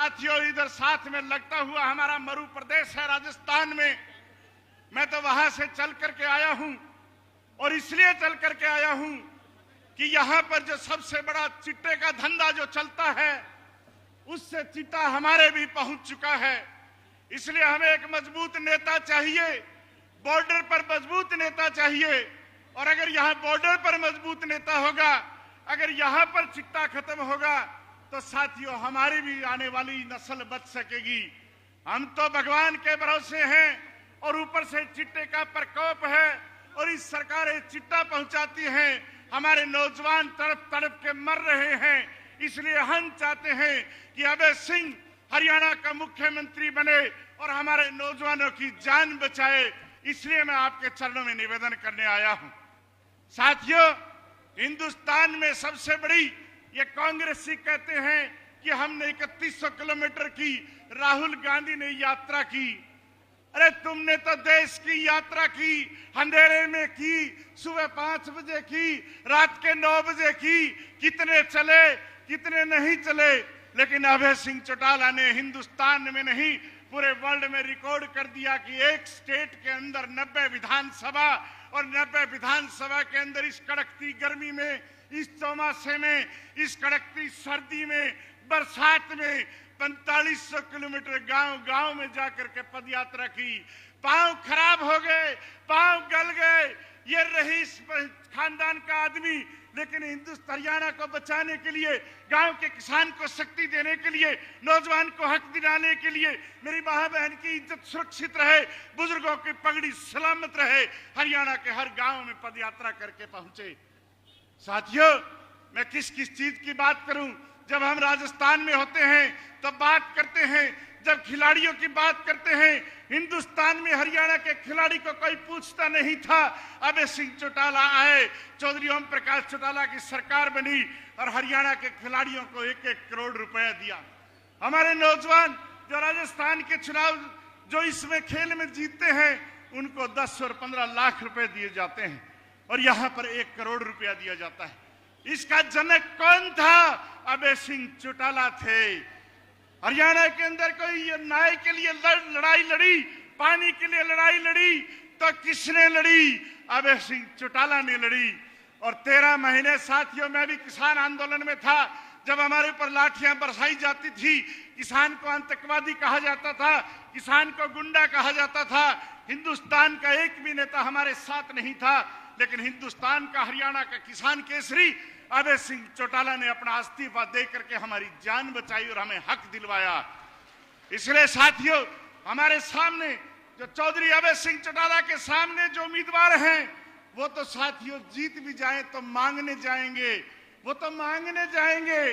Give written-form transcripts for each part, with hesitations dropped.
साथियों, इधर साथ में लगता हुआ हमारा मरु प्रदेश है राजस्थान में। मैं तो वहां से चल करके आया हूं और इसलिए चल करके आया हूं कि यहां पर जो सबसे बड़ा चिट्टे का धंधा जो चलता है उससे चिट्टा हमारे भी पहुंच चुका है। इसलिए हमें एक मजबूत नेता चाहिए, बॉर्डर पर मजबूत नेता चाहिए। और अगर यहाँ बॉर्डर पर मजबूत नेता होगा, अगर यहाँ पर चिट्टा खत्म होगा तो साथियों हमारी भी आने वाली नस्ल बच सकेगी। हम तो भगवान के भरोसे हैं और ऊपर से चिट्टे का प्रकोप है और इस सरकारें चिट्टा पहुंचाती हैं। हमारे नौजवान तड़प तड़प के मर रहे हैं। इसलिए हम चाहते हैं कि अभय सिंह हरियाणा का मुख्यमंत्री बने और हमारे नौजवानों की जान बचाए। इसलिए मैं आपके चरणों में निवेदन करने आया हूं। साथियों, हिंदुस्तान में सबसे बड़ी ये कांग्रेसी कहते हैं कि हमने 3100 किलोमीटर की राहुल गांधी ने यात्रा की। अरे तुमने तो देश की यात्रा की, अंधेरे में की, सुबह 5 बजे की, रात के 9 बजे की। कितने चले कितने नहीं चले, लेकिन अभय सिंह चौटाला ने हिंदुस्तान में नहीं पूरे वर्ल्ड में रिकॉर्ड कर दिया कि एक स्टेट के अंदर 90 विधानसभा और 90 विधानसभा के अंदर इस कड़कती गर्मी में, इस चौमासे में, इस कड़कती सर्दी में, बरसात में 4500 किलोमीटर गांव गांव में जाकर के पद यात्रा की। पांव खराब हो गए, पांव गल गए, ये रईस खानदान का आदमी, लेकिन हिंदुस्तान हरियाणा को बचाने के लिए, गांव के किसान को शक्ति देने के लिए, नौजवान को हक दिलाने के लिए, मेरी मां बहन की इज्जत सुरक्षित रहे, बुजुर्गों की पगड़ी सलामत रहे, हरियाणा के हर गांव में पदयात्रा करके पहुंचे। साथियों, मैं किस किस चीज की बात करूं? जब हम राजस्थान में होते हैं तब बात करते हैं, जब खिलाड़ियों की बात करते हैं, हिंदुस्तान में हरियाणा के खिलाड़ी को कोई पूछता नहीं था। अभय सिंह चौटाला आए, चौधरी ओम प्रकाश चौटाला की सरकार बनी और हरियाणा के खिलाड़ियों को 1-1 करोड़ रुपया दिया। हमारे नौजवान जो राजस्थान के चुनाव जो इसमें खेल में जीतते हैं उनको 10 और 15 लाख रुपए दिए जाते हैं और यहाँ पर 1 करोड़ रुपया दिया जाता है। इसका जनक कौन था? अभय सिंह चौटाला थे। हरियाणा के अंदर कोई न्याय के लिए लड़ाई लड़ी, पानी के लिए लड़ाई लड़ी, तो किसने लड़ी? अभय सिंह चौटाला ने लड़ी। और 13 महीने साथियों, मैं भी किसान आंदोलन में था। जब हमारे ऊपर लाठियां बरसाई जाती थी, किसान को आतंकवादी कहा जाता था, किसान को गुंडा कहा जाता था। हिंदुस्तान का एक भी नेता हमारे साथ नहीं था, लेकिन हिंदुस्तान का, हरियाणा का किसान केसरी अभय सिंह चौटाला ने अपना इस्तीफा दे करके हमारी जान बचाई और हमें हक दिलवाया। इसलिए साथियों, हमारे सामने जो चौधरी अभय सिंह चौटाला के सामने जो उम्मीदवार हैं, वो तो साथियों जीत भी जाए तो मांगने जाएंगे, वो तो मांगने जाएंगे।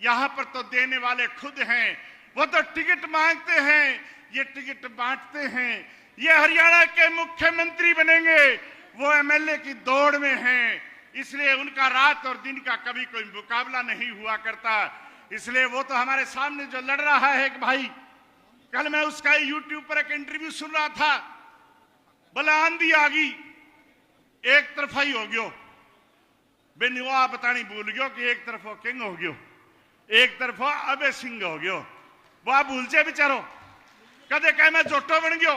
यहां पर तो देने वाले खुद हैं, वो तो टिकट मांगते हैं, ये टिकट बांटते हैं। ये हरियाणा के मुख्यमंत्री बनेंगे, वो एमएलए की दौड़ में हैं। इसलिए उनका रात और दिन का कभी कोई मुकाबला नहीं हुआ करता। इसलिए वो तो हमारे सामने जो लड़ रहा है एक भाई, कल मैं उसका यूट्यूब पर एक इंटरव्यू सुन रहा था, बोला आंधी आ गई, एक तरफा ही हो गयो, बेनिवा बतानी भूल गयो कि एक तरफो किंग हो गयो, एक तरफो अभय सिंह हो गयो। वह भूल से बेचारो, कदे कहे मैं जोटो बन गयो,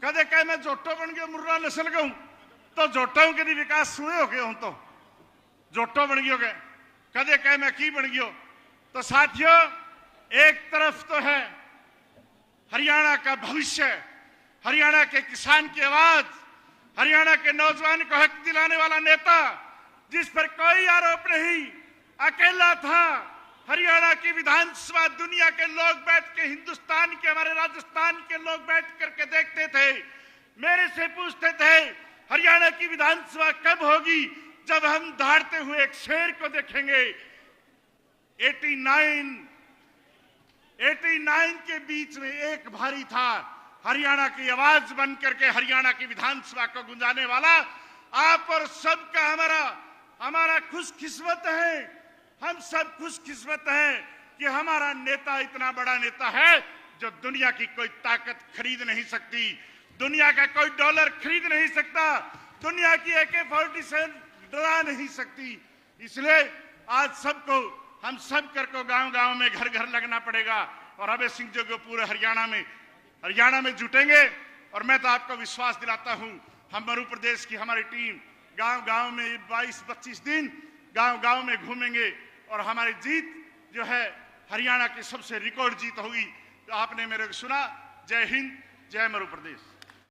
कदे कहे मैं जोटो बन गयो, मुर्रा नस्ल गऊ, तो जोटो के विकास सुने हो गए हूं, तो जोटो बन गयो गए, कदे कहे मैं की बन गयो। तो साथियों, एक तरफ तो है हरियाणा का भविष्य, हरियाणा के किसान की आवाज, हरियाणा के नौजवान को हक दिलाने वाला नेता, जिस पर कोई आरोप नहीं, अकेला था। हरियाणा की विधानसभा दुनिया के लोग बैठ के, हिंदुस्तान के, हमारे राजस्थान के लोग बैठ करके देखते थे, मेरे से पूछते थे हरियाणा की विधानसभा कब होगी, जब हम दहाड़ते हुए एक शेर को देखेंगे। 89 के बीच में एक भारी था, हरियाणा की आवाज बन करके हरियाणा की विधानसभा को गुंजाने वाला आप और सबका हमारा खुशकिस्मत है। हम सब खुशकिस्मत हैं कि हमारा नेता इतना बड़ा नेता है जो दुनिया की कोई ताकत खरीद नहीं सकती, दुनिया का कोई डॉलर खरीद नहीं सकता, दुनिया की AK-47 डरा नहीं सकती। इसलिए आज सबको हम सब कर को गांव-गांव में घर-घर लगना पड़ेगा और अभय सिंह जो पूरे हरियाणा में जुटेंगे। और मैं तो आपको विश्वास दिलाता हूं, हम मध्य प्रदेश की हमारी टीम गांव-गांव में 22-25 दिन गांव-गांव में घूमेंगे और हमारी जीत जो है हरियाणा की सबसे रिकॉर्ड जीत होगी। तो आपने मेरे को सुना। जय हिंद, जय मध्य प्रदेश।